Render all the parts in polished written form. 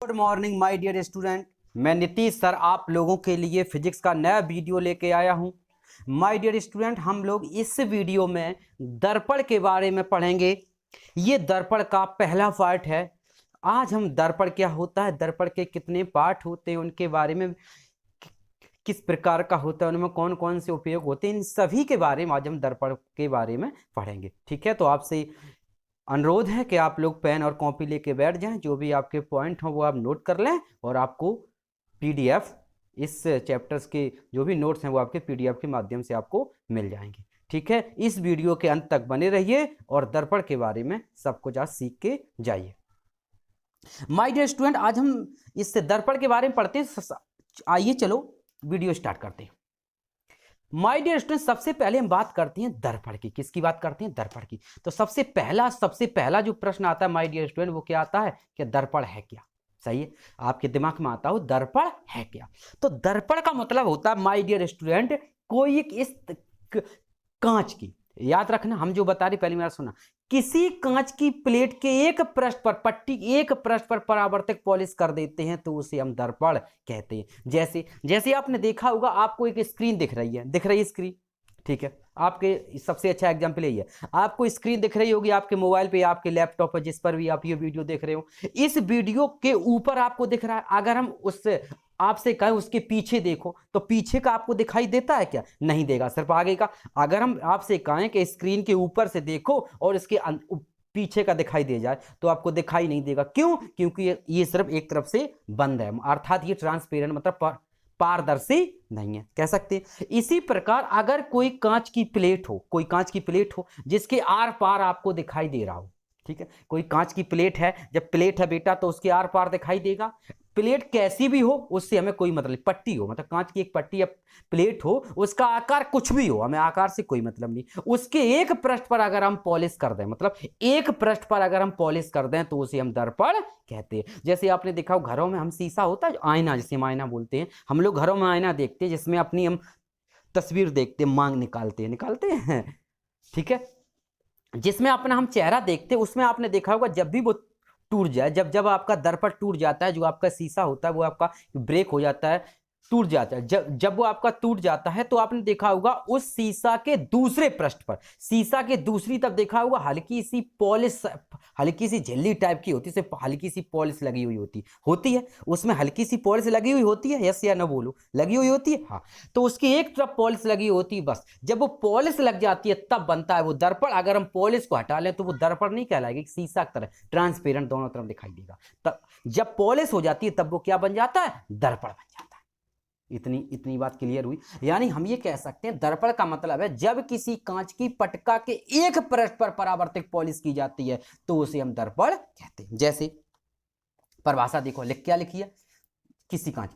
Good morning my dear student. मैं Nitish sir आप लोगों के लिए फिजिक्स का नया वीडियो लेके आया हूं। माय डियर स्टूडेंट, हम लोग इस वीडियो में दर्पण के बारे में पढ़ेंगे। ये दर्पण का पहला पार्ट है। आज हम दर्पण क्या होता है, दर्पण के कितने पार्ट होते हैं, उनके बारे में किस प्रकार का होता है, उनमें कौन कौन से उपयोग होते हैं, इन सभी के बारे में आज हम दर्पण के बारे में पढ़ेंगे। ठीक है, तो आपसे अनुरोध है कि आप लोग पेन और कॉपी लेके बैठ जाएं, जो भी आपके पॉइंट हो वो आप नोट कर लें और आपको पीडीएफ इस चैप्टर्स के जो भी नोट्स हैं वो आपके पीडीएफ के माध्यम से आपको मिल जाएंगे। ठीक है, इस वीडियो के अंत तक बने रहिए और दर्पण के बारे में सब कुछ आज सीख के जाइए। माय डियर स्टूडेंट, आज हम इस दर्पण के बारे में पढ़ते हैं। आइए चलो वीडियो स्टार्ट करते हैं। माय डियर स्टूडेंट, सबसे पहले हम बात करते हैं दर्पण की। किसकी बात करते हैं? दर्पण की। तो सबसे पहला जो प्रश्न आता है माय डियर स्टूडेंट, वो क्या आता है कि दर्पण है क्या? सही है, आपके दिमाग में आता हो दर्पण है क्या। तो दर्पण का मतलब होता है माय डियर स्टूडेंट, कोई एक इस कांच की, याद रखना हम जो बता रहे पहली बार सुना, किसी कांच की प्लेट के एक पृष्ठ पर परावर्तक पॉलिश कर देते हैं तो उसे हम दर्पण कहते हैं। जैसे आपने देखा होगा, आपको एक स्क्रीन दिख रही है स्क्रीन। ठीक है, आपके सबसे अच्छा एग्जांपल यही है, आपको स्क्रीन दिख रही होगी आपके मोबाइल पे, आपके लैपटॉप पर, जिस पर भी आप ये वीडियो देख रहे हो। इस वीडियो के ऊपर आपको दिख रहा है, अगर हम उससे आपसे कहें उसके पीछे देखो तो पीछे का आपको दिखाई देता है क्या? नहीं देगा, सिर्फ आगे का। अगर हम आपसे कहें कि स्क्रीन के ऊपर से देखो और इसके पीछे का दिखाई दे जाए तो आपको दिखाई नहीं देगा। क्यों? क्योंकि ये सिर्फ एक तरफ से बंद है, अर्थात ये ट्रांसपेरेंट मतलब पारदर्शी नहीं है, कह सकते हैं। इसी प्रकार अगर कोई कांच की प्लेट हो जिसके आर पार आपको दिखाई दे रहा हो, ठीक है, कोई कांच की प्लेट है, जब प्लेट है बेटा तो उसके आर पार दिखाई देगा। प्लेट कैसी भी हो उससे हमें कोई मतलब, पट्टी हो मतलब कांच की एक पट्टी या प्लेट हो, उसका आकार कुछ भी हो, हमें आकार से कोई मतलब नहीं। उसके एक पृष्ठ पर अगर हम पॉलिश कर दें, मतलब एक पृष्ठ पर अगर हम पॉलिश कर दें तो उसे हम दर्पण कहते हैं। जैसे आपने देखा हो घरों में हम शीशा होता है आईना, जिसे हम आईना बोलते हैं, हम लोग घरों में आईना देखते हैं जिसमें अपनी हम तस्वीर देखते हैं, मांग निकालते हैं ठीक है, जिसमें अपना हम चेहरा देखते हैं। उसमें आपने देखा होगा जब भी वो टूट जाए, जब आपका दर्पण टूट जाता है, जो आपका शीशा होता है वो आपका ब्रेक हो जाता है, टूट जाता है, जब वो आपका टूट जाता है तो आपने देखा होगा उस शीशा के दूसरे पृष्ठ पर, शीशा के दूसरी तरफ देखा होगा हल्की सी पॉलिश, हल्की सी झिल्ली टाइप की होती है, हल्की सी पॉलिश लगी हुई होती है, उसमें हल्की सी पॉलिश लगी हुई होती है, यस या नो बोलो, लगी हुई होती है। हाँ, तो उसकी एक तरफ पॉलिश लगी होती है बस। जब वो पॉलिश लग जाती है तब बनता है वो दर्पण। अगर हम पॉलिश को हटा लें तो वो दर्पण नहीं कहलाएगी, शीशा की तरह ट्रांसपेरेंट दोनों तरफ दिखाई देगा। तब जब पॉलिश हो जाती है तब वो क्या बन जाता है? दर्पण बन जाता है। इतनी बात क्लियर हुई। यानी हम ये कह सकते हैं दर्पण का मतलब है जब किसी कांच की पटका के एक पृष्ठ पर परावर्तक पॉलिश की जाती है तो उसे हम दर्पण कहते हैं। जैसे परिभाषा देखो, क्या लिखी है? किसी कांच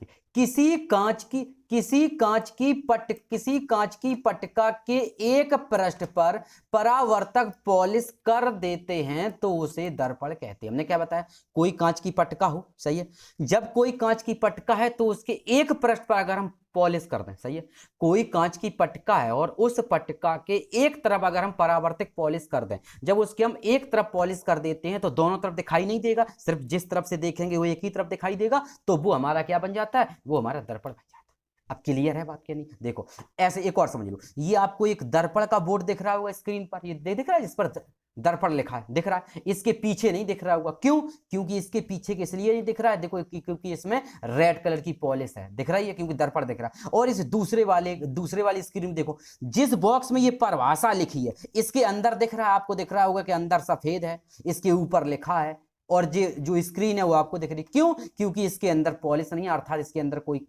की पटका के एक पृष्ठ पर परावर्तक पॉलिश कर देते हैं तो उसे दर्पण कहते हैं। हमने क्या बताया? कोई कांच की पटका हो, सही है, जब कोई कांच की पटका है तो उसके एक पृष्ठ पर अगर हम पॉलिश कर दें, सही है, कोई कांच की पटका है और उस पटका के एक तरफ अगर हम परावर्तक पॉलिश कर दें, जब उसके हम एक तरफ पॉलिश कर देते हैं तो दोनों तरफ दिखाई नहीं देगा, सिर्फ जिस तरफ से देखेंगे वो एक ही तरफ दिखाई देगा, तो वो हमारा क्या बन जाता है? वो हमारा दर्पण बन जाता है। अब क्लियर है बात क्या? नहीं, देखो ऐसे एक और समझ लो, ये आपको एक दर्पण का बोर्ड दिख रहा होगा स्क्रीन पर, ये दिख रहा है जिस पर दर्पण लिखा है, दिख रहा है, इसके पीछे नहीं दिख रहा होगा। क्यों? क्योंकि इसके पीछे इसलिए नहीं दिख रहा है, देखो क्योंकि इसमें रेड कलर की पॉलिश है, दिख रही है, क्योंकि दर्पण दिख रहा है। और इस दूसरे वाली स्क्रीन में देखो, जिस बॉक्स में ये परिभाषा लिखी है इसके अंदर दिख रहा है, आपको दिख रहा होगा कि अंदर सफेद है, इसके ऊपर लिखा है, और जो स्क्रीन है वो आपको दिख रही है। क्यों? क्योंकि इसके अंदर पॉलिश नहीं है, अर्थात इसके अंदर कोई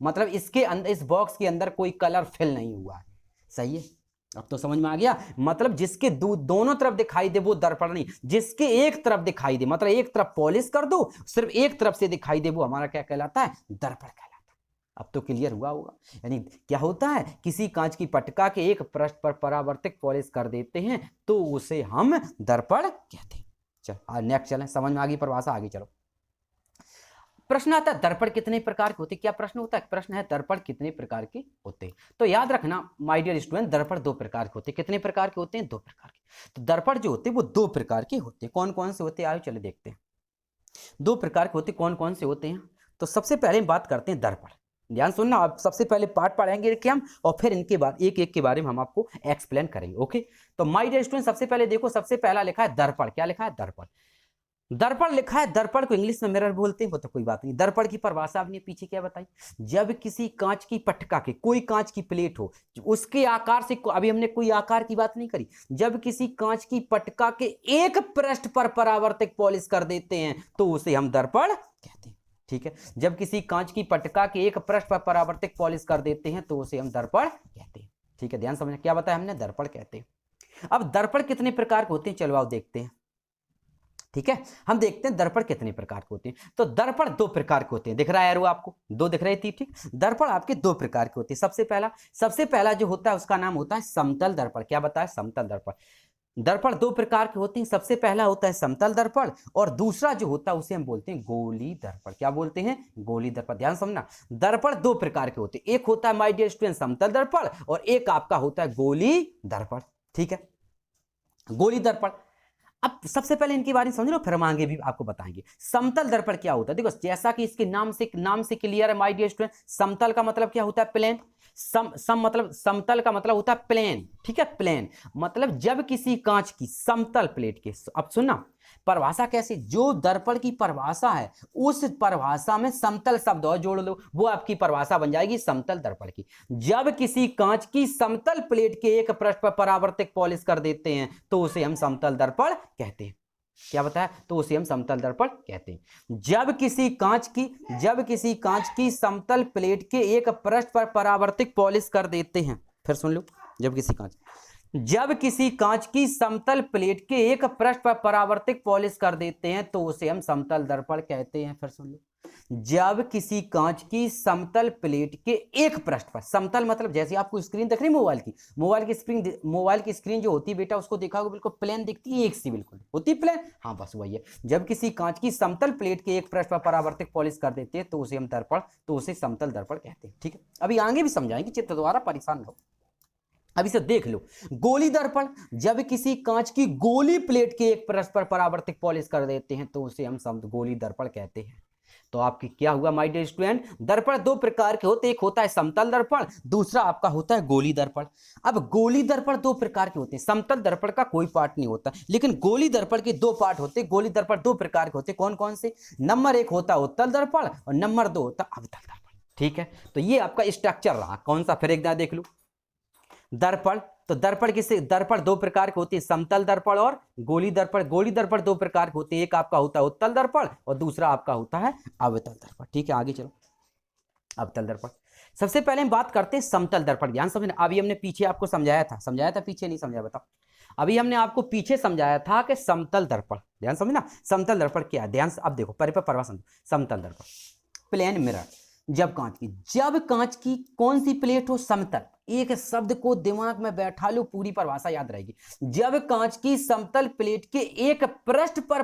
मतलब इसके अंदर, इस बॉक्स के अंदर कोई कलर फिल नहीं हुआ है। सही है, अब तो समझ में आ गया। मतलब जिसके दोनों तरफ दिखाई दे वो दर्पण नहीं, जिसके एक तरफ दिखाई दे, मतलब एक तरफ पॉलिश कर दो, सिर्फ एक तरफ से दिखाई दे, वो हमारा क्या कहलाता है? दर्पण कहलाता है। अब तो क्लियर हुआ होगा। यानी क्या होता है? किसी कांच की पटका के एक पृष्ठ पर परावर्तक पॉलिश कर देते हैं तो उसे हम दर्पण कहते हैं। चल नेक्स्ट चलें, समझ में आ गई परिभाषा, आगे चलो। प्रश्न आता है दर्पण कितने प्रकार के होते हैं? क्या प्रश्न होता है? प्रश्न है दर्पण कितने प्रकार के होते हैं। तो याद रखना माय डियर स्टूडेंट, दर्पण दो प्रकार के होते हैं। कितने प्रकार के होते हैं? दो प्रकार के। तो दर्पण जो होते हैं वो दो प्रकार के होते हैं। कौन कौन से होते हैं? आइए चले देखते हैं। दो प्रकार के होते, कौन कौन से होते हैं? तो सबसे पहले हम बात करते हैं दर्पण। ध्यान सुनना, आप सबसे पहले पार्ट पढ़ेंगे कि हम, और फिर इनके बाद एक एक के बारे में हम आपको एक्सप्लेन करेंगे। ओके, तो माय डियर स्टूडेंट, सबसे पहले देखो, सबसे पहला लिखा है दर्पण। क्या लिखा है? दर्पण। दर्पण लिखा है, दर्पण को इंग्लिश में मिरर बोलते हैं, वो तो कोई बात नहीं। दर्पण की परिभाषा आपने पीछे क्या बताई? जब किसी कांच की पट्टिका के, कोई कांच की प्लेट हो, उसके आकार से, अभी हमने कोई आकार की बात नहीं करी, जब किसी कांच की पट्टिका के एक पृष्ठ पर परावर्तक पॉलिश कर देते हैं तो उसे हम दर्पण कहते हैं। ठीक है, जब किसी कांच की पट्टिका के एक पृष्ठ पर परावर्तक पॉलिश कर देते हैं तो उसे हम दर्पण कहते हैं। ठीक है, ध्यान समझना, क्या बताया हमने? दर्पण कहते हैं। अब दर्पण कितने प्रकार के होते हैं, चलो आओ देखते हैं। ठीक है, हम देखते हैं दर्पण कितने प्रकार के होते हैं। तो दर्पण दो प्रकार के होते हैं, दिख रहा है एरो आपको, दो दिख रही थी। ठीक, दर्पण आपके दो प्रकार के होते हैं। सबसे पहला जो होता है उसका नाम होता है समतल दर्पण। क्या बताया? समतल दर्पण। दर्पण दो प्रकार के होते हैं, सबसे पहला होता है समतल दर्पण, और दूसरा जो होता है उसे हम बोलते हैं गोली दर्पण। क्या बोलते हैं? गोली दर्पण। ध्यान समझना, दर्पण दो प्रकार के होते हैं, एक होता है माय डियर स्टूडेंट समतल दर्पण, और एक आपका होता है गोली दर्पण। ठीक है, गोली दर्पण। अब सबसे पहले इनके बारे में समझ लो, फिर हम आगे भी आपको बताएंगे। समतल दर्पण क्या होता है? देखो, जैसा कि इसके नाम से क्लियर है माय डियर स्टूडेंट, समतल का मतलब क्या होता है? प्लेन। मतलब समतल का मतलब होता है प्लेन। ठीक है, प्लेन मतलब जब किसी कांच की समतल प्लेट के, अब सुनना परिभाषा कैसे, जो दर्पण की परिभाषा है उस परिभाषा में समतल शब्द और जोड़ लो, वो आपकी परिभाषा बन जाएगी समतल दर्पण की। जब किसी कांच की समतल प्लेट के एक पृष्ठ पर परावर्तक पॉलिश कर देते हैं तो उसे हम समतल दर्पण कहते हैं। क्या बताया? तो उसे हम समतल दर्पण कहते हैं। जब किसी कांच की समतल प्लेट के एक पृष्ठ पर परावर्तक पॉलिश कर देते हैं, फिर सुन लो, जब किसी कांच की समतल प्लेट के एक पृष्ठ पर परावर्तक पॉलिश कर देते हैं तो उसे हम समतल दर्पण कहते हैं। फिर सुन लो, जब किसी कांच की समतल प्लेट के एक पृष्ठ पर, समतल मतलब जैसे आपको स्क्रीन दिख रही है मोबाइल की स्क्रीन जो होती है बेटा, उसको देखा होगा बिल्कुल प्लेन दिखती है, एक सी बिल्कुल होती प्लेन, हाँ बस वही है। जब किसी कांच की समतल प्लेट के एक पृष्ठ पर परावर्तक पॉलिश कर देते हैं तो उसे हम समतल दर्पण कहते हैं। ठीक है, अभी आगे भी समझाएंगे, चित्र द्वारा परेशान हो। अब इसे देख लो, गोली दर्पण, जब किसी कांच की गोली प्लेट के एक पृष्ठ पर परावर्तक पॉलिश कर देते हैं तो उसे हम गोली दर्पण कहते हैं। तो आपकी क्या हुआ माय डियर स्टूडेंट? दर्पण दो प्रकार के होते हैं, एक होता है समतल दर्पण, दूसरा आपका होता है गोली दर्पण। अब गोली दर्पण दो प्रकार के होते हैं, समतल दर्पण का कोई पार्ट नहीं होता, लेकिन गोली दर्पण के दो पार्ट होते हैं। गोली दर्पण दो प्रकार के होते हैं, कौन कौन से? नंबर एक होता है उत्तल दर्पण और नंबर दो होता है अवतल दर्पण। ठीक है, तो ये आपका स्ट्रक्चर रहा, कौन सा? फिर एक बार देख लो, दर्पण। तो दर्पण दो प्रकार के होते हैं, समतल दर्पण और गोली दर्पण। गोली दर्पण दो प्रकार के होते हैं, एक आपका होता है उत्तल दर्पण और दूसरा आपका होता है अवतल दर्पण। ठीक है, आगे चलो, अवतल दर्पण। सबसे पहले हम बात करते हैं समतल दर्पण। ध्यान समझना, अभी हमने पीछे आपको समझाया था पीछे नहीं समझाया, बताओ। अभी हमने आपको पीछे समझाया था कि समतल दर्पण, ध्यान समझना, समतल दर्पण क्या है, ध्यान से अब देखो, परिभाषा समझो। समतल दर्पण, प्लेन मिरर, जब कांच की कौन सी प्लेट हो? समतल। एक शब्द को दिमाग में बैठा लो, पूरी परिभाषा याद रहेगी। जब कांच की समतल प्लेट के एक पृष्ठ पर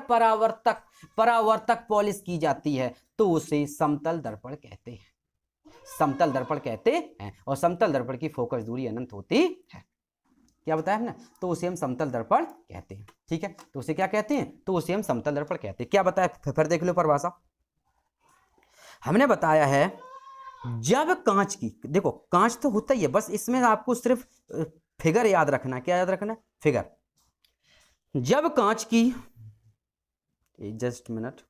परावर्तक पॉलिश की जाती है तो उसे समतल दर्पण कहते हैं। समतल दर्पण कहते हैं, और समतल दर्पण की फोकस दूरी अनंत होती है। क्या बताया हमने? तो उसे हम समतल दर्पण कहते हैं। ठीक है, तो उसे क्या कहते हैं? तो उसे हम समतल दर्पण कहते हैं। क्या बताया? फिर देख लो परिभाषा, हमने बताया है जब कांच की, देखो कांच तो होता ही है, बस इसमें आपको सिर्फ फिगर याद रखना। क्या याद रखना? फिगर। जब कांच की, जस्ट मिनट,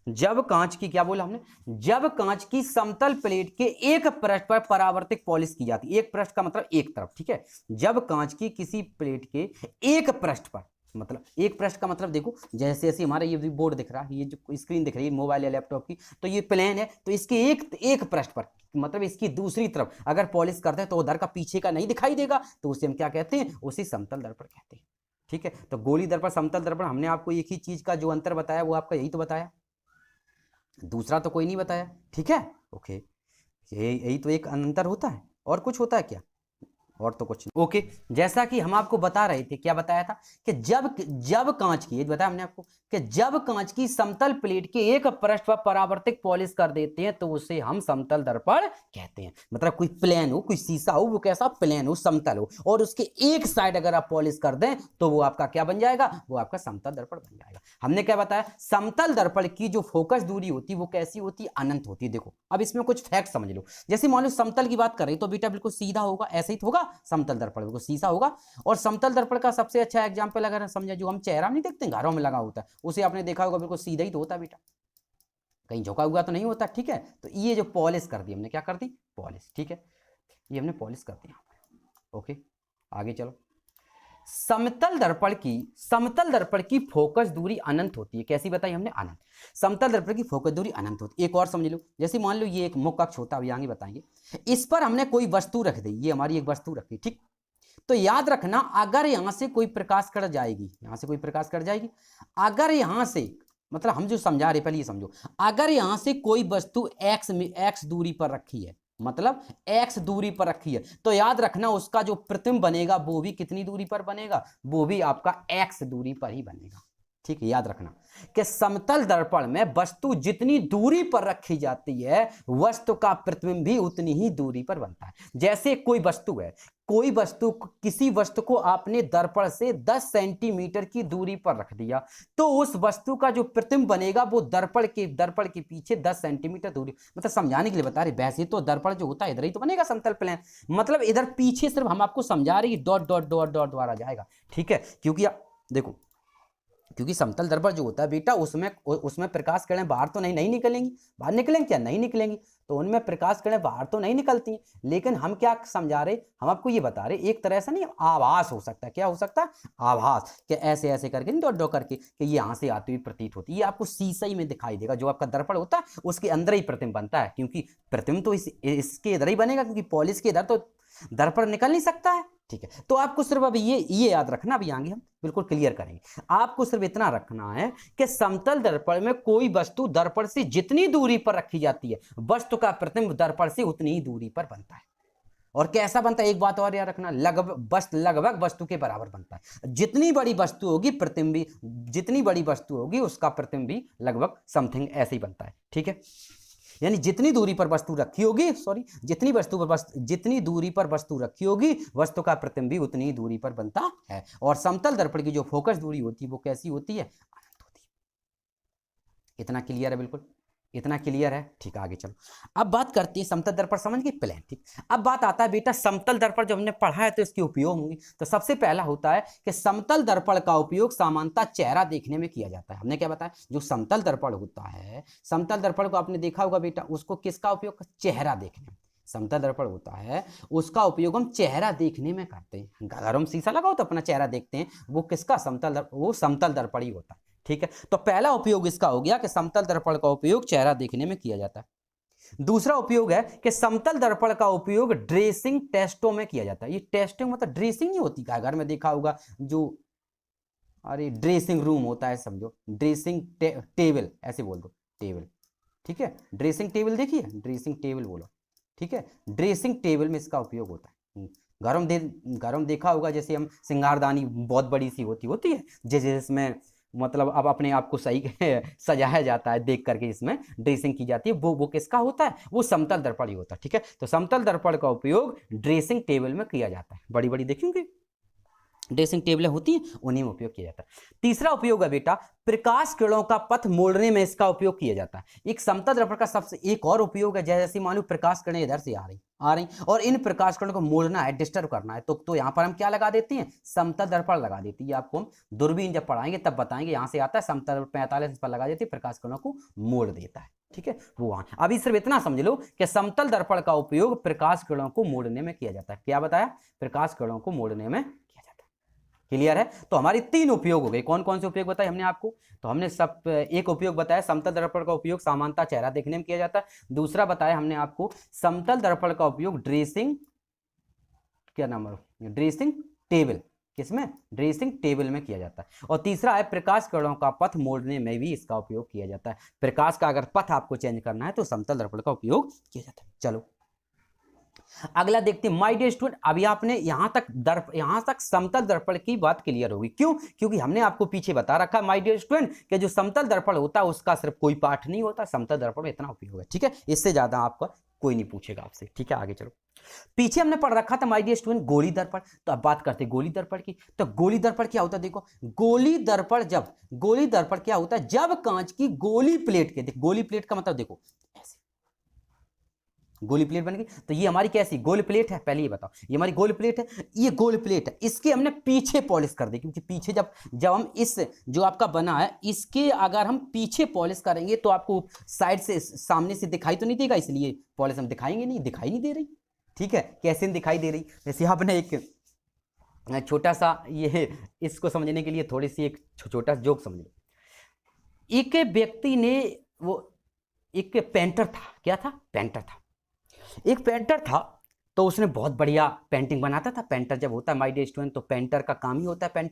जब कांच की, क्या बोला हमने? जब कांच की समतल प्लेट के एक पृष्ठ पर परावर्तक पॉलिश की जाती है, एक पृष्ठ का मतलब एक तरफ। ठीक है, जब कांच की किसी प्लेट के एक पृष्ठ पर, मतलब एक पृष्ठ का मतलब देखो, जैसे ऐसे हमारा ये बोर्ड दिख रहा है, ये जो स्क्रीन दिख रही है मोबाइल या लैपटॉप की, तो ये प्लेन है, तो इसके एक पृष्ठ पर, मतलब इसकी दूसरी तरफ अगर पॉलिश करते हैं तो उधर का पीछे का नहीं दिखाई देगा, तो उसे हम क्या कहते हैं? उसे समतल दर्पण कहते हैं। ठीक है, तो गोली दर्पण, समतल दर्पण, हमने आपको एक ही चीज का जो अंतर बताया वो आपका यही तो बताया, दूसरा तो कोई नहीं बताया। ठीक है, ओके, यही तो एक अंतर होता है, और कुछ होता है क्या? और तो कुछ नहीं। ओके, जैसा कि हम आपको बता रहे थे, क्या बताया था कि जब कांच की, बताया हमने आपको कि जब कांच की समतल प्लेट के एक पृष्ठ पर परावर्तित पॉलिश कर देते हैं तो उसे हम समतल दर्पण कहते हैं। मतलब कोई प्लेन हो, कोई शीशा हो, वो कैसा प्लेन हो, समतल हो, और उसके एक साइड अगर आप पॉलिश कर दें तो वो आपका क्या बन जाएगा, वो आपका समतल दर्पण बन जाएगा। हमने क्या बताया, समतल दर्पण की जो फोकस दूरी होती है वो कैसी होती है, अनंत होती है। देखो अब इसमें कुछ फैक्ट समझ लो। जैसे मान लो समतल की बात करें तो बेटा बिल्कुल सीधा होगा, ऐसे ही तो होगा, समतल दर्पण बिल्कुल सीधा होगा। और समतल दर्पण का सबसे अच्छा एग्जांपल अगर समझे, जो हम चेहरा नहीं देखते घरों में लगा होता है, उसे आपने देखा होगा बिल्कुल सीधा ही तो होता है बेटा, कहीं झुका हुआ तो नहीं होता। ठीक है, तो ये जो पॉलिश कर दी हमने, क्या कर दी, पॉलिश। ठीक है, ये हमने पॉलिश कर दिया। ओके, आगे चलो। समतल दर्पण की फोकस दूरी अनंत होती है। कैसी बताई हमने, अनंत। समतल दर्पण की फोकस दूरी अनंत होती है। एक और समझ लो, जैसे मान लो ये एक मुख्य अक्ष होता है, अभी आगे बताएंगे। इस पर हमने कोई वस्तु रख दी, ये हमारी एक वस्तु रखी, ठीक। तो याद रखना, अगर यहां से कोई प्रकाश कण जाएगी, यहां से कोई प्रकाश कण जाएगी, अगर यहां से, मतलब हम जो समझा रहे पहले ये समझो, अगर यहां से कोई वस्तु एक्स दूरी पर रखी है, मतलब x दूरी पर रखी है, तो याद रखना उसका जो प्रतिबिंब बनेगा वो भी कितनी दूरी पर बनेगा, वो भी आपका x दूरी पर ही बनेगा। ठीक है, याद रखना कि समतल दर्पण में वस्तु जितनी दूरी पर रखी जाती है, वस्तु का प्रतिबिंब भी उतनी ही दूरी पर बनता है। जैसे कोई वस्तु है, कोई वस्तु, किसी वस्तु को आपने दर्पण से 10 सेंटीमीटर की दूरी पर रख दिया, तो उस वस्तु का जो प्रतिबिंब बनेगा वो दर्पण के पीछे 10 सेंटीमीटर दूरी, मतलब समझाने के लिए बता रहे, वैसे तो दर्पण जो होता है इधर ही तो बनेगा, समतल प्लेन, मतलब इधर पीछे सिर्फ हम आपको समझा रहे हैं, डॉट डॉट डॉट डॉट द्वारा जाएगा। ठीक है, क्योंकि देखो, क्योंकि समतल दर्पण जो होता है बेटा, उसमें प्रकाश किरणें बाहर तो नहीं निकलेंगी, बाहर निकलेंगी क्या, नहीं निकलेंगी, तो उनमें प्रकाश किरणें बाहर तो नहीं निकलती हैं। लेकिन हम क्या समझा रहे, हम आपको ये बता रहे, एक तरह से नहीं, आभास हो सकता है। क्या हो सकता है, आभास, कि ऐसे ऐसे करके नहीं, डॉट डॉट करके, कि ये यहाँ से आती हुई प्रतीत होती है, ये आपको शीशा ही में दिखाई देगा। जो आपका दर्पण होता है उसके अंदर ही प्रतिबिंब बनता है, क्योंकि प्रतिबिंब तो इसके इधर ही बनेगा, क्योंकि पॉलिश के इधर तो दर्पण निकल नहीं सकता है। ठीक है, तो आपको सिर्फ अभी ये याद रखना, अभी आगे हम बिल्कुल क्लियर करेंगे। आपको सिर्फ इतना रखना है कि समतल दर्पण में कोई वस्तु दर्पण से जितनी दूरी पर रखी जाती है, वस्तु का प्रतिबिंब दर्पण से उतनी ही दूरी पर बनता है। और कैसा बनता है, एक बात और याद रखना, लगभग वस्तु के बराबर बनता है। जितनी बड़ी वस्तु होगी प्रतिबिंब भी, जितनी बड़ी वस्तु होगी उसका प्रतिबिंब भी लगभग समथिंग ऐसे ही बनता है। ठीक है, यानी जितनी दूरी पर वस्तु रखी होगी, जितनी दूरी पर वस्तु रखी होगी, वस्तु का प्रतिबिंब भी उतनी ही दूरी पर बनता है। और समतल दर्पण की जो फोकस दूरी होती है वो कैसी होती है, अनंत होती है। इतना क्लियर है, बिल्कुल इतना क्लियर है। ठीक है, आगे चलो। अब बात करते हैं, समतल दर्पण समझ गए, प्लेन। ठीक, अब बात आता है बेटा, समतल दर्पण जब हमने पढ़ा है तो इसके उपयोग होंगे। तो सबसे पहला होता है कि समतल दर्पण का उपयोग सामान्यतः चेहरा देखने में किया जाता है। हमने क्या बताया, जो समतल दर्पण होता है, समतल दर्पण को आपने देखा होगा बेटा, उसको किसका उपयोग, चेहरा देखने में। समतल दर्पण होता है उसका उपयोग हम चेहरा देखने में करते हैं। घर में शीशा लगाओ तो अपना चेहरा देखते हैं, वो किसका, वो समतल दर्पण ही होता है। ठीक है, तो पहला उपयोग इसका हो गया कि समतल दर्पण का उपयोग चेहरा देखने में किया जाता है। दूसरा उपयोग है कि समतल दर्पण का उपयोग ड्रेसिंग टेस्टों में किया जाता है। ये टेस्टिंग मतलब ड्रेसिंग नहीं होती, घर में देखा होगा जो, अरे ड्रेसिंग रूम होता है, समझो ड्रेसिंग टेबल, ऐसे बोल दो, टेबल। ठीक है, ड्रेसिंग टेबल देखिए, ड्रेसिंग टेबल बोलो। ठीक है, ड्रेसिंग टेबल में इसका उपयोग होता है। घर में देखा होगा, जैसे हम सिंगारदानी बहुत बड़ी सी होती है, जिसमें मतलब अब अपने आप को सही सजाया जाता है, देख करके इसमें ड्रेसिंग की जाती है, वो किसका होता है, वो समतल दर्पण ही होता है। ठीक है, तो समतल दर्पण का उपयोग ड्रेसिंग टेबल में किया जाता है। बड़ी बड़ी देखेंगे ड्रेसिंग टेबलें होती हैं, उन्हीं में उपयोग किया जाता है। तीसरा उपयोग है बेटा, प्रकाश किरणों का पथ मोड़ने में इसका उपयोग किया जाता है। एक समतल दर्पण का सबसे एक और उपयोग है, जैसे मान लो प्रकाश किरणें इधर से आ रही और इन प्रकाश किरणों को मोड़ना है, डिस्टर्ब करना है, तो यहाँ पर हम क्या लगा देते हैं, समतल दर्पण लगा देती है। आपको हम दूरबीन जब पढ़ाएंगे तब बताएंगे, यहाँ से आता है समतल 45 पर लगा देती है, प्रकाश किरणों को मोड़ देता है। ठीक है, वो वहां। अभी सिर्फ इतना समझ लो कि समतल दर्पण का उपयोग प्रकाश किरणों को मोड़ने में किया जाता है। क्या बताया, प्रकाश किरणों को मोड़ने में। क्लियर है, तो हमारी 3 उपयोग हो गए। कौन कौन से उपयोग बताए हमने आपको, तो हमने सब एक उपयोग बताया, समतल दर्पण का उपयोग सामान्यतः चेहरा देखने में किया जाता है। दूसरा बताया हमने आपको, समतल दर्पण का उपयोग ड्रेसिंग, क्या नाम है, ड्रेसिंग टेबल, किसमें, ड्रेसिंग टेबल में किया जाता है। और तीसरा है, प्रकाश किरणों का पथ मोड़ने में भी इसका उपयोग किया जाता है। प्रकाश का अगर पथ आपको चेंज करना है तो समतल दर्पण का उपयोग किया जाता है। चलो अगला देखते हैं माय डियर स्टूडेंट। अभी आपने यहां तक समतल दर्पण की बात क्लियर होगी। क्यों? क्योंकि हमने आपको पीछे बता रखा माय डियर स्टूडेंट कि जो समतल दर्पण होता है उसका सिर्फ कोई पाठ नहीं होता, समतल दर्पण में इतना उपयोग है। ठीक है, इससे ज्यादा आपका कोई नहीं पूछेगा आपसे। ठीक है, आगे चलो। पीछे हमने पढ़ रखा था माय डियर स्टूडेंट गोली दर्पण। तो अब बात करते हैं गोली दर्पण की। तो गोली दर्पण क्या होता है? देखो, गोली दर्पण क्या होता है? जब कांच की गोली प्लेट के, गोली प्लेट का मतलब देखो ऐसे गोली प्लेट बन गई। तो ये हमारी कैसी गोल प्लेट है? पहले ये बताओ, ये हमारी गोल प्लेट है, ये गोल प्लेट है, इसके हमने पीछे पॉलिश कर दी। क्योंकि पीछे जब हम इस जो आपका बना है इसके अगर हम पीछे पॉलिश करेंगे तो आपको साइड से सामने से दिखाई तो नहीं देगा, इसलिए पॉलिश हम दिखाएंगे नहीं, दिखाई नहीं दे रही। ठीक है, कैसे नहीं दिखाई दे रही? जैसे आपने एक छोटा सा, ये इसको समझने के लिए थोड़ी सी एक छोटा जोक समझ लो। एक व्यक्ति ने, वो एक पेंटर था। क्या था? पेंटर था। एक पेंटर था, तो उसने बहुत बढ़िया पेंटिंग बनाता था। पेंटर जब होता है माय डियर स्टूडेंट, तो पेंटर का काम ही होता है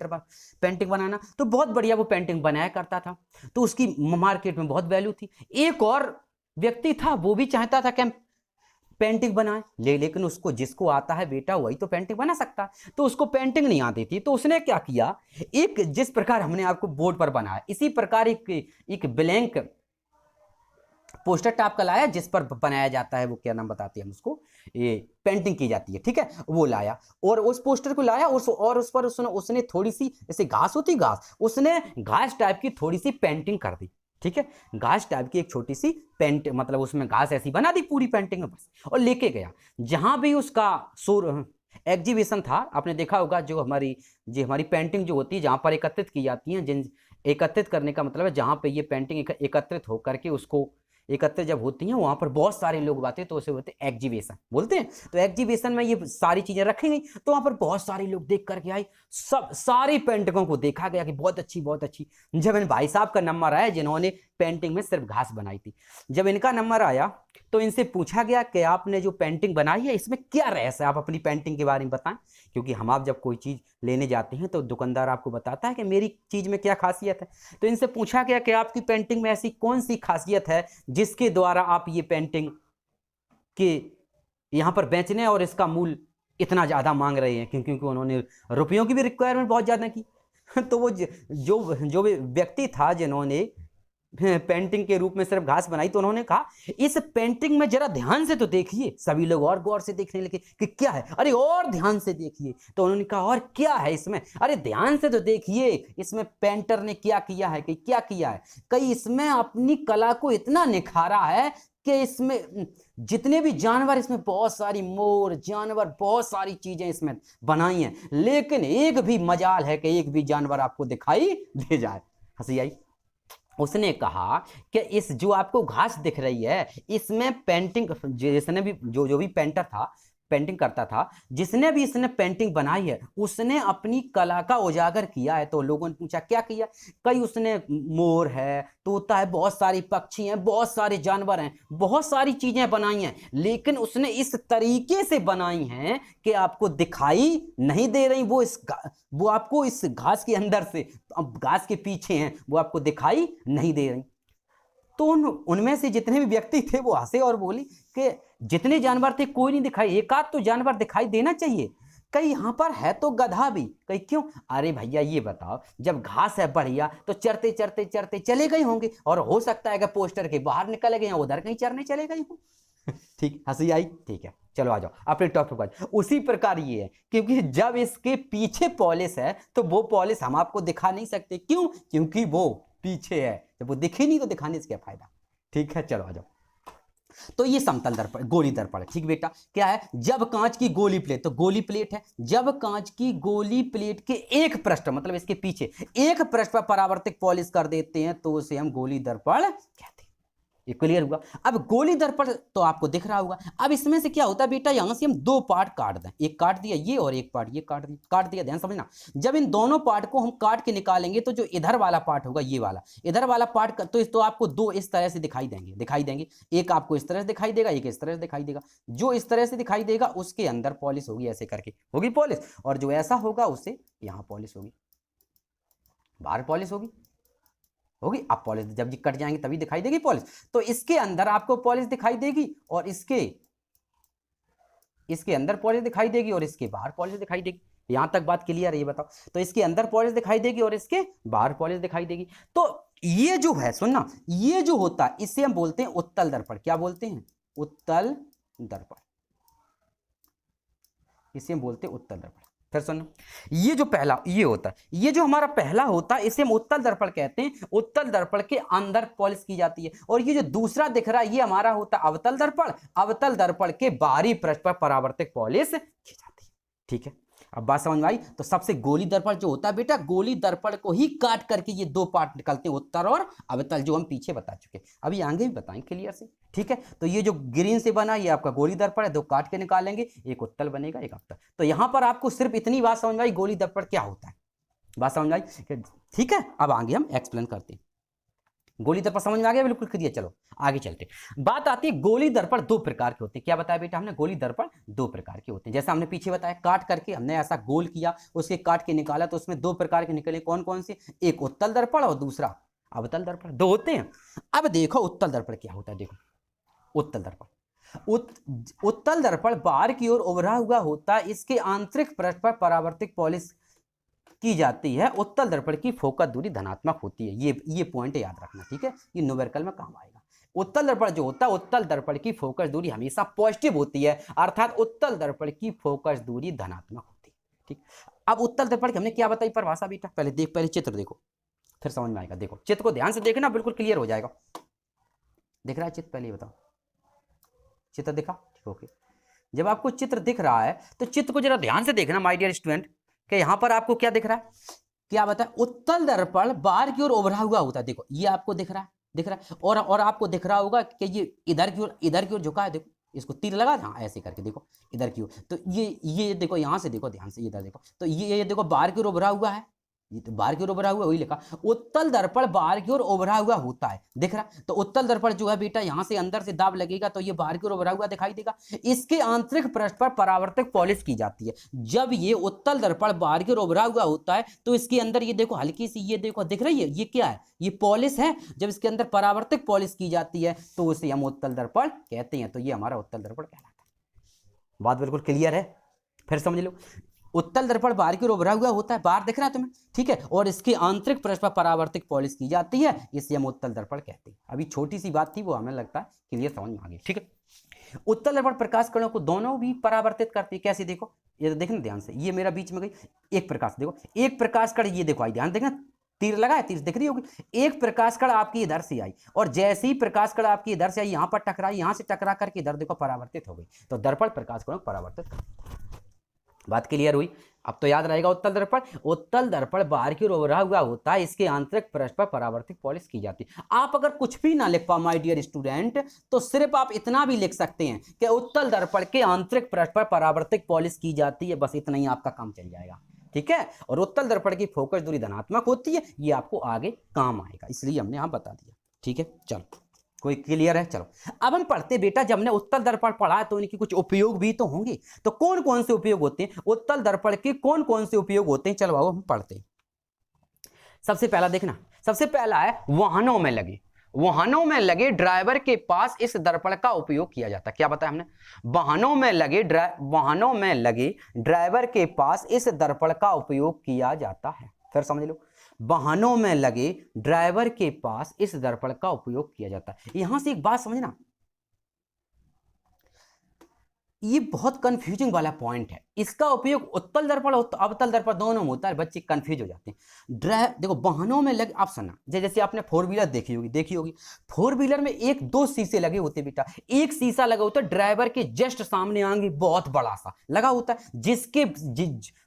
पेंटिंग बनाना। तो बहुत बढ़िया वो पेंटिंग बनाया करता था, तो उसकी मार्केट में बहुत वैल्यू थी। एक और व्यक्ति था, वो भी चाहता था कि हम पेंटिंग बनाए, लेकिन उसको, जिसको आता है बेटा वही तो पेंटिंग बना सकता है। तो उसको पेंटिंग नहीं आती थी, तो उसने क्या किया, एक जिस प्रकार हमने आपको बोर्ड पर बनाया इसी प्रकार एक ब्लैंक पोस्टर टाइप का लाया, जिस पर बनाया जाता है, वो क्या नाम बताते हैं हम उसको, ये पेंटिंग की जाती है। ठीक है, वो लाया और उस पोस्टर को लाया और उस पर उसने थोड़ी सी, जैसे घास होती घास, उसने घास टाइप की थोड़ी सी पेंटिंग कर दी। ठीक है, घास टाइप की एक छोटी सी पेंट, मतलब उसमें घास ऐसी बना दी पूरी पेंटिंग में बस, और लेके गया जहां भी उसका एग्जीबिशन था। आपने देखा होगा जो हमारी पेंटिंग जो होती है जहां पर एकत्रित की जाती है, जिन एकत्रित करने का मतलब है जहां पे ये पेंटिंग एकत्रित होकर के उसको एकत्रित जब होती हैं वहां पर बहुत सारे लोग आते हैं, तो उसे बोलते हैं एग्जीबिशन बोलते हैं। तो एग्जीबिशन में ये सारी चीजें रखी गई, तो वहां पर बहुत सारे लोग देख करके आए, सब सारी पेंटिंगों को देखा गया कि बहुत अच्छी बहुत अच्छी। जब इन भाई साहब का नंबर आया जिन्होंने पेंटिंग में सिर्फ घास बनाई थी, जब इनका नंबर आया तो इनसे पूछा गया कि आपने जो पेंटिंग बनाई है इसमें क्या रहस्य है, आप अपनी पेंटिंग के बारे में बताएं। क्योंकि हम आप जब कोई चीज लेने जाते हैं तो दुकानदार आपको बताता है कि मेरी चीज में क्या खासियत है। तो इनसे पूछा गया कि आपकी पेंटिंग में ऐसी कौन सी खासियत है जिसके द्वारा आप ये पेंटिंग के यहां पर बेचने और इसका मूल्य इतना ज्यादा मांग रहे हैं, क्योंकि उन्होंने रुपयों की भी रिक्वायरमेंट बहुत ज्यादा की। तो वो जो व्यक्ति था जिन्होंने पेंटिंग के रूप में सिर्फ घास बनाई, तो उन्होंने कहा इस पेंटिंग में जरा ध्यान से तो देखिए। सभी लोग और गौर से देखने लगे कि क्या है, अरे और ध्यान से देखिए। तो उन्होंने कहा और क्या है इसमें, अरे ध्यान से तो देखिए इसमें पेंटर ने क्या किया है, कि क्या किया है, कई इसमें अपनी कला को इतना निखारा है कि इसमें जितने भी जानवर, इसमें बहुत सारी मोर जानवर, बहुत सारी चीजें इसमें बनाई हैं, लेकिन एक भी मजाल है कि एक भी जानवर आपको दिखाई दे जाए। हंसी आई। उसने कहा कि इस जो आपको घास दिख रही है इसमें पेंटिंग, जिसने भी जो भी पेंटर था, पेंटिंग करता था, जिसने भी इसने पेंटिंग बनाई है उसने अपनी कला का उजागर किया है। तो लोगों ने पूछा क्या किया, कई उसने मोर है, तोता है, बहुत सारी पक्षी हैं, बहुत सारे जानवर हैं, बहुत सारी चीजें बनाई हैं, लेकिन उसने इस तरीके से बनाई हैं कि आपको दिखाई नहीं दे रही। वो आपको इस घास के अंदर से, अब घास के पीछे हैं, वो आपको दिखाई नहीं दे रही। तो उनमें से जितने भी व्यक्ति थे वो हंसे और बोली कि जितने जानवर थे कोई नहीं दिखाई, एक आध तो जानवर दिखाई देना चाहिए। कई यहाँ पर है तो गधा भी। कई क्यों? अरे भैया ये बताओ, जब घास है बढ़िया तो चरते चरते चरते चले गए होंगे, और हो सकता है कि पोस्टर के बाहर निकल गए, उधर कहीं चरने चले गए हो। ठीक, हंसी आई। ठीक है, चलो आ जाओ अपने टॉपिक पर। उसी प्रकार ये है, क्योंकि जब इसके पीछे पॉलिश है तो वो पॉलिश हम आपको दिखा नहीं सकते। क्यों? क्योंकि वो पीछे है, जब वो दिखे नहीं तो दिखाने से क्या फायदा। ठीक है, चलो आ जाओ। तो ये समतल दर्पण, गोली दर्पण। ठीक बेटा, क्या है, जब कांच की गोली प्लेट, तो गोली प्लेट है, जब कांच की गोली प्लेट के एक पृष्ठ, मतलब इसके पीछे एक पृष्ठ पर परावर्तित पॉलिश कर देते हैं तो उसे हम गोली दर्पण कहते हैं। ये क्लियर हुआ। अब गोली दर्पण तो आपको दिख रहा होगा। अब इसमें से क्या होता है बेटा, यहां से हम दो पार्ट काट दें, एक काट दिया ये और एक पार्ट ये काट दिया। ध्यान समझना, जब इन दोनों पार्ट को हम काट के निकालेंगे तो जो इधर वाला पार्ट होगा, ये वाला इधर वाला पार्ट, तो आपको दो इस तरह से दिखाई देंगे। एक आपको इस तरह से दिखाई देगा, एक इस तरह से दिखाई देगा। जो इस तरह से दिखाई देगा उसके अंदर पॉलिश होगी, ऐसे करके होगी पॉलिश, और जो ऐसा होगा उससे यहां पॉलिश होगी, बाहर पॉलिश होगी। अब पॉलिश जब ये कट जाएंगे तभी दिखाई देगी पॉलिश। तो इसके अंदर आपको पॉलिश दिखाई देगी और इसके अंदर पॉलिश दिखाई देगी और इसके बाहर पॉलिश दिखाई देगी। यहां तक बात क्लियर है? ये बताओ। तो इसके अंदर पॉलिश दिखाई देगी और इसके बाहर पॉलिश दिखाई देगी। तो ये जो है सुनना, ये जो होता है इसे हम बोलते हैं उत्तल दर्पण। क्या बोलते हैं? उत्तल दर्पण। इसे हम बोलते हैं उत्तल दर्पण। फिर सुनो, ये जो पहला ये होता है, ये जो हमारा पहला होता है इसे हम उत्तल दर्पण कहते हैं। उत्तल दर्पण के अंदर पॉलिश की जाती है। और ये जो दूसरा दिख रहा है ये हमारा होता है अवतल दर्पण। अवतल दर्पण के बाहरी पृष्ठ पर परावर्तित पॉलिश की जाती है। ठीक है, अब बात समझ में आई? तो सबसे गोली दर्पण जो होता है बेटा, गोली दर्पण को ही काट करके ये दो पार्ट निकलते हैं, उत्तर और अवतल, जो हम पीछे बता चुके। अभी आगे भी बताएं क्लियर से। ठीक है, तो ये जो ग्रीन से बना ये आपका गोली दर्पण है, दो काट के निकालेंगे, एक उत्तल बनेगा एक अवतल। तो यहां पर आपको सिर्फ इतनी बात समझ में आई, गोली दर्पण क्या होता है, बात समझ में आई? ठीक है, अब आगे हम एक्सप्लेन करते हैं। गोली दर्पण समझ में आ गया? बिल्कुल क्लियर। चलो आगे चलते। बात आती है गोली दर्पण दो प्रकार के होते हैं। क्या बताया बेटा हमने? गोली दर्पण दो प्रकार के होते हैं। जैसा हमने पीछे बताया, काट करके हमने ऐसा गोल किया, उसके काट के निकाला, तो उसमें दो प्रकार के निकले। कौन कौन से? एक उत्तल दर्पण और दूसरा अवतल दर्पण, दो होते हैं। अब देखो उत्तल दर्पण क्या होता है। देखो उत्तल दर्पण, उत्तल दर्पण बाहर की ओर उभरा हुआ होता है। इसके आंतरिक पृष्ठ पर परावर्तित पॉलिश की जाती है। उत्तल दर्पण की फोकस दूरी धनात्मक होती है। ये पॉइंट याद रखना। ठीक है, ये न्यूमेरिकल में काम आएगा। उत्तल दर्पण जो होता है, उत्तल दर्पण की फोकस दूरी हमेशा पॉजिटिव होती है, अर्थात उत्तल दर्पण की फोकस दूरी धनात्मक होती है। ठीक, अब उत्तल दर्पण की हमने क्या बताई परिभाषा बेटा? पहले चित्र देखो, फिर समझ में आएगा। देखो चित्र को ध्यान से देखना, बिल्कुल क्लियर हो जाएगा। दिख रहा है चित्र? पहले बताओ, चित्र दिखा? ठीक, ओके। जब आपको चित्र दिख रहा है तो चित्र को जरा ध्यान से देखना माय डियर स्टूडेंट, कि यहां पर आपको क्या दिख रहा है? क्या बताए? उत्तल दर्पण बाहर की ओर उभरा हुआ होता है। देखो ये आपको दिख रहा है, दिख रहा है। और आपको दिख रहा होगा कि ये इधर की ओर झुका है। देखो इसको तीर लगा था ऐसे करके, देखो इधर की ओर। तो ये देखो, यहां से देखो ध्यान से, इधर देखो। तो ये देखो बाहर की ओर उभरा हुआ है, ये तो बाहर की ओर उभरा हुआ, वही लिखा। उत्तल दर्पण बाहर की ओर उभरा हुआ होता है, दिख रहा। तो उत्तल दर्पण जो है बेटा, यहां से अंदर से दाब लगेगा तो ये बाहर की ओर उभरा हुआ दिखाई देगा। इसके आंतरिक पृष्ठ पर परावर्तक पॉलिश की जाती है। जब ये उत्तल दर्पण बाहर की ओर उभरा हुआ होता है तो इसके अंदर ये देखो हल्की सी, ये देखो दिख रही है, ये क्या है? ये पॉलिश है। जब इसके अंदर परावर्तक पॉलिश की जाती है तो उसे हम उत्तल दर्पण कहते हैं। तो ये हमारा उत्तल दर्पण कहलाता है। बात बिल्कुल क्लियर है? फिर समझ लो, उत्तल दर्पण बाहर की ओर उभरा हुआ होता है, बाहर दिख रहा है तुम्हें, ठीक है। और इसके आंतरिक पृष्ठ पर परावर्तित पॉलिश की जाती है, इसे हम उत्तल दर्पण कहते हैं। अभी छोटी सी बात थी, वो हमें लगता है क्लियर समझ में आ गई। ठीक है, उत्तल दर्पण प्रकाश किरणों को दोनों भी परावर्तित करती है। कैसे? देखो ये देखना ध्यान से, ये मेरा बीच में गई एक प्रकाश, देखो एक प्रकाश कण, ये देखो आई, ध्यान देखना, तीर लगा है, तीर दिख रही होगी। एक प्रकाश कण आपकी इधर से आई और जैसे ही प्रकाश कण आपकी इधर से आई, यहां पर टकराई, यहां से टकरा करके इधर देखो परावर्तित हो गई। तो दर्पण प्रकाश कणों को परावर्तित करता है। बात क्लियर हुई? अब तो याद रहेगा उत्तल दर्पण। उत्तल दर्पण बाहर की ओर उभरा हुआ होता है, इसके आंतरिक पृष्ठ पर परावर्तित पॉलिश की जाती है। आप अगर कुछ भी ना लिख पाओ माय डियर स्टूडेंट, तो सिर्फ आप इतना भी लिख सकते हैं कि उत्तल दर्पण के आंतरिक पृष्ठ पर परावर्तित पॉलिश की जाती है, बस इतना ही आपका काम चल जाएगा। ठीक है, और उत्तल दर्पण की फोकस दूरी धनात्मक होती है, ये आपको आगे काम आएगा, इसलिए हमने यहां बता दिया। ठीक है, चलो कोई क्लियर है? चलो अब हम पढ़ते बेटा, जब हमने उत्तल दर्पण पढ़ा है तो इनके कुछ उपयोग भी तो होंगे। तो कौन कौन से उपयोग होते हैं उत्तल दर्पण के, कौन कौन से उपयोग होते हैं? चलो आओ हम पढ़ते हैं। सबसे पहला देखना, सबसे पहला है वाहनों में लगे ड्राइवर के पास इस दर्पण का उपयोग किया जाता है। क्या बताया हमने? वाहनों में लगे ड्राइवर के पास इस दर्पण का उपयोग किया जाता है। फिर समझ लो, वाहनों में लगे ड्राइवर के पास इस दर्पण का उपयोग किया जाता है। यहां से एक बात समझना, ये बहुत कंफ्यूजिंग वाला पॉइंट है। इसका उपयोग उत्तल दर्पण और अवतल दर्पण दोनों में होता है, बच्चे कंफ्यूज हो जाते हैं। देखो वाहनों में लगे, आप सुनना, जैसे आपने फोर व्हीलर देखी होगी। फोर व्हीलर में एक दो शीशे लगे होते बेटा, एक शीशा लगा होता है ड्राइवर के जस्ट सामने, आगे बहुत बड़ा सा लगा होता है,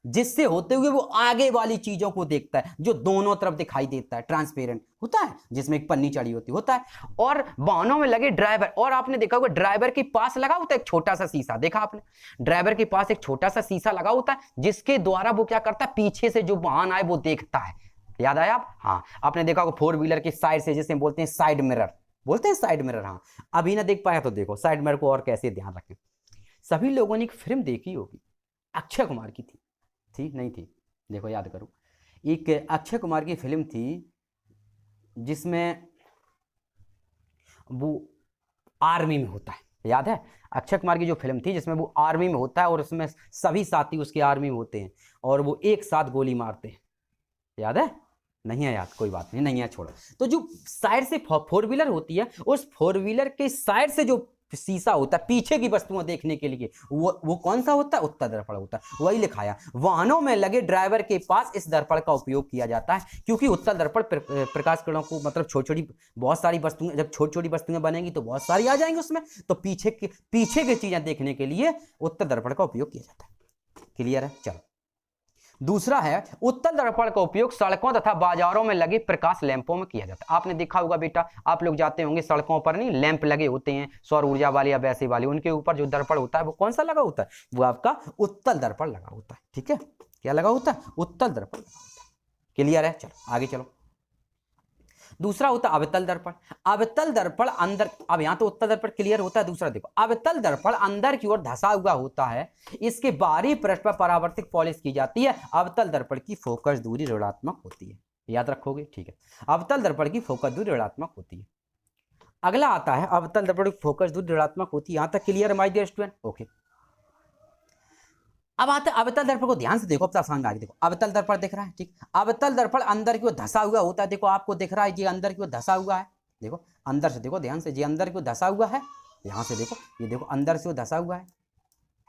जिससे होते हुए वो आगे वाली चीजों को देखता है, जो दोनों तरफ दिखाई देता है, ट्रांसपेरेंट होता है, जिसमें एक पन्नी चढ़ी होता है। और वाहनों में लगे ड्राइवर, और आपने देखा होगा ड्राइवर के पास लगा होता है एक छोटा सा शीशा, देखा आपने? ड्राइवर के पास एक छोटा सा शीशा लगा होता है, जिसके द्वारा वो क्या करता है, पीछे से जो वाहन आए वो देखता है। याद आया आप? हाँ, आपने देखा होगा फोर व्हीलर की साइड से, जिसे बोलते हैं साइड मिरर, हाँ। अभी ना देख पाया तो देखो साइड मिरर को और कैसे ध्यान रखें। सभी लोगों ने एक फिल्म देखी होगी, अक्षय कुमार की थी नहीं थी? देखो याद करो, एक अक्षय कुमार की फिल्म थी जिसमें वो आर्मी में होता है, याद है अक्षय कुमार की जो फिल्म थी जिसमें वो आर्मी में होता है और उसमें सभी साथी उसके आर्मी में होते हैं और वो एक साथ गोली मारते हैं, याद है? नहीं है याद, कोई बात नहीं, नहीं है, छोड़ो। तो जो साइड से फोर व्हीलर होती है, उस फोर व्हीलर के साइड से जो शीशा होता है पीछे की वस्तुएं देखने के लिए, वो कौन सा होता है? उत्तल दर्पण होता है। वही लिखाया, वाहनों में लगे ड्राइवर के पास इस दर्पण का उपयोग किया जाता है, क्योंकि उत्तल दर्पण प्रकाश किरणों को मतलब छोटी छोटी बहुत सारी वस्तुएं, जब छोटी छोटी वस्तुएं बनेंगी तो बहुत सारी आ जाएंगी उसमें, तो पीछे की चीजें देखने के लिए उत्तल दर्पण का उपयोग किया जाता है। क्लियर है? चलो, दूसरा है उत्तल दर्पण का उपयोग सड़कों तथा बाजारों में लगे प्रकाश लैंपों में किया जाता है। आपने देखा होगा बेटा, आप लोग जाते होंगे सड़कों पर, नहीं लैंप लगे होते हैं सौर ऊर्जा वाले या वैसे वाले, उनके ऊपर जो दर्पण होता है वो कौन सा लगा होता है? वो आपका उत्तल दर्पण लगा होता है। ठीक है, क्या लगा होता है? उत्तल दर्पण लगा होता है। क्लियर है? चलो आगे चलो। दूसरा होता है अवतल दर्पण। अवतल दर्पण अंदर, अब यहां तो उत्तल दर्पण क्लियर होता है। दूसरा देखो, अवतल दर्पण अंदर की ओर धंसा हुआ होता है, इसके बाहरी पृष्ठ पर परावर्तित पॉलिश की जाती है। अवतल दर्पण की फोकस दूरी ऋणात्मक होती है, याद रखोगे? ठीक है, अवतल दर्पण की फोकस दूरी ऋणात्मक होती है। अगला आता है अवतल दर्पण की फोकस दूरी ऋणात्मक होती है। यहां तक clear my dear student? Okay, अब आता है अवतल दर्पण को ध्यान से देखो, अब समझ में आ गया। देखो अवतल दर्पण दिख रहा है, ठीक, अवतल दर्पण अंदर की ओर धंसा हुआ होता है। देखो आपको दिख रहा है ये अंदर की ओर धंसा हुआ है, देखो अंदर से देखो ध्यान से, ये अंदर की ओर धंसा हुआ है, यहां से देखो, ये देखो अंदर से वो धंसा हुआ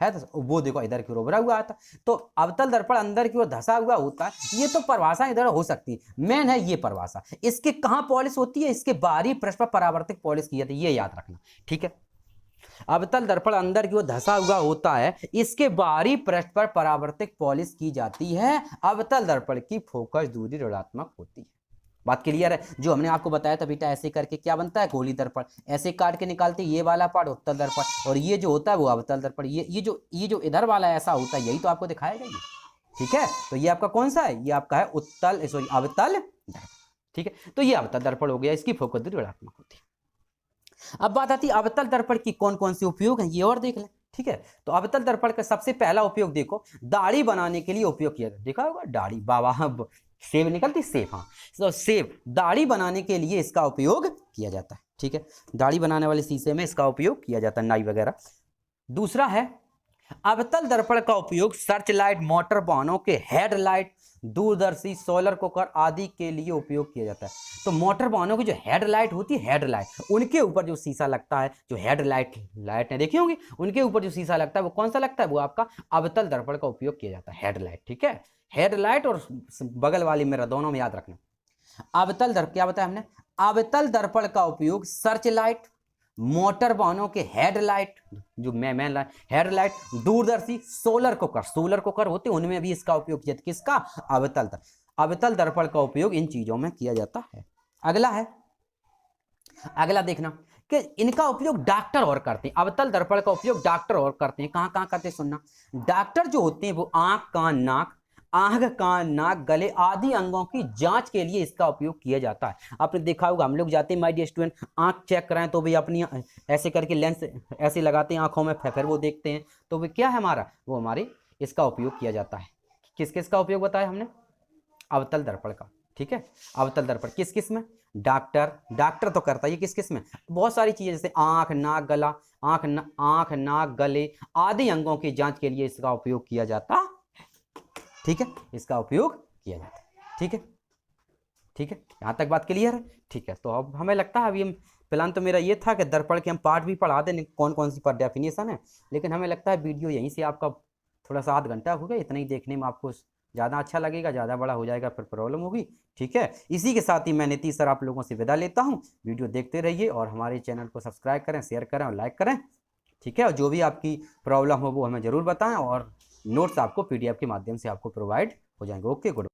है तो वो देखो इधर की ओर उभरा हुआ आता। तो अवतल दर्पण अंदर की ओर धंसा हुआ होता है। ये तो परिभाषा इधर हो सकती है, मेन है ये परिभाषा। इसके कहां पॉलिश होती है? इसके बाहरी पृष्ठ पर परावर्तित पॉलिश की जाती है, ये याद रखना। ठीक है, अवतल दर्पण अंदर की ओर धंसा हुआ होता है, इसके बाहरी पृष्ठ पर परावर्तित पॉलिश की जाती है। अवतल दर्पण की फोकस दूरी ऋणात्मक होती है। बात क्लियर है? जो हमने आपको बताया था बेटा, ऐसे करके क्या बनता है? गोली दर्पण। ऐसे काट के निकालते, ये वाला पार्ट उत्तल दर्पण और ये जो होता है वो अवतल दर्पण। ये जो इधर वाला ऐसा होता है, यही तो आपको दिखाएगा ये। ठीक है, तो ये आपका कौन सा है? ये आपका है उत्तल, सॉरी अवतल दर्पण। ठीक है, तो ये अवतल दर्पण हो गया, इसकी फोकस दूरी ऋणात्मक होती है। अब बात आती है अवतल दर्पण की कौन कौन से उपयोग हैं, ये और देख लें। ठीक है, तो अवतल दर्पण का सबसे पहला उपयोग देखो, दाढ़ी बनाने के लिए उपयोग किया जाता है। देखा होगा दाढ़ी, बाबा सेब निकलती, सेब, हाँ तो सेब, दाढ़ी बनाने के लिए इसका उपयोग किया जाता है। ठीक है, दाढ़ी बनाने वाले शीशे में इसका उपयोग किया जाता है, नाई वगैरह। दूसरा है अवतल दर्पण का उपयोग सर्च लाइट, मोटर वाहनों के हेडलाइट, दूरदर्शी, सोलर कुकर आदि के लिए उपयोग किया जाता है। तो मोटर वाहनों की जो हेडलाइट होती है, हेडलाइट, उनके ऊपर जो शीशा लगता है, जो हेडलाइट लाइटें देखी होंगी, उनके ऊपर जो शीशा लगता है वो कौन सा लगता है? वो आपका अवतल दर्पण का उपयोग किया जाता है, हेडलाइट। ठीक है, हेडलाइट और बगल वाली मिरर दोनों में याद रखना। अवतल दर्पण क्या बताया हमने? अवतल दर्पण का उपयोग सर्च लाइट, मोटर वाहनों के हेडलाइट, जो मेन लाइट, हेडलाइट, दूरदर्शी, सोलर कुकर होते हैं, उनमें भी इसका उपयोग किया जाता है। किसका? अवतल दर्पण का उपयोग इन चीजों में किया जाता है। अगला देखना कि इनका उपयोग डॉक्टर और करते हैं। अवतल दर्पण का उपयोग डॉक्टर और करते हैं। कहां कहां करते हैं? सुनना, डॉक्टर जो होते हैं वो आंख कान नाक गले आदि अंगों की जांच के लिए इसका उपयोग किया जाता है। आपने देखा होगा, हम लोग जाते हैं माय डियर स्टूडेंट, आंख चेक कराएं तो भी अपनी ऐसे करके लेंस ऐसे लगाते हैं आंखों में, फिर वो देखते हैं, तो वो क्या है हमारा? वो हमारे इसका उपयोग किया जाता है। किस किस का उपयोग बताया हमने? अवतल दर्पण का। ठीक है, अवतल दर्पण किस किस में? डॉक्टर तो करता है। किस किस में? बहुत सारी चीजें, जैसे आंख नाक गले आदि अंगों की जांच के लिए इसका उपयोग किया जाता है। ठीक है, इसका उपयोग किया जाता है। ठीक है, यहां तक बात क्लियर है? ठीक है, तो अब हमें लगता है, अभी हम प्लान तो मेरा ये था कि दर्पण के हम पार्ट भी पढ़ा दें, कौन कौन सी पर डेफिनेशन है, लेकिन हमें लगता है वीडियो यहीं से आपका थोड़ा सा आध घंटा हो गया, इतना ही देखने में आपको ज़्यादा अच्छा लगेगा, ज़्यादा बड़ा हो जाएगा फिर प्रॉब्लम होगी। ठीक है, इसी के साथ ही मैं नीतीश सर आप लोगों से विदा लेता हूँ। वीडियो देखते रहिए और हमारे चैनल को सब्सक्राइब करें, शेयर करें और लाइक करें। ठीक है, और जो भी आपकी प्रॉब्लम हो वो हमें ज़रूर बताएं, और नोट्स आपको PDF के माध्यम से आपको प्रोवाइड हो जाएंगे। Okay, good.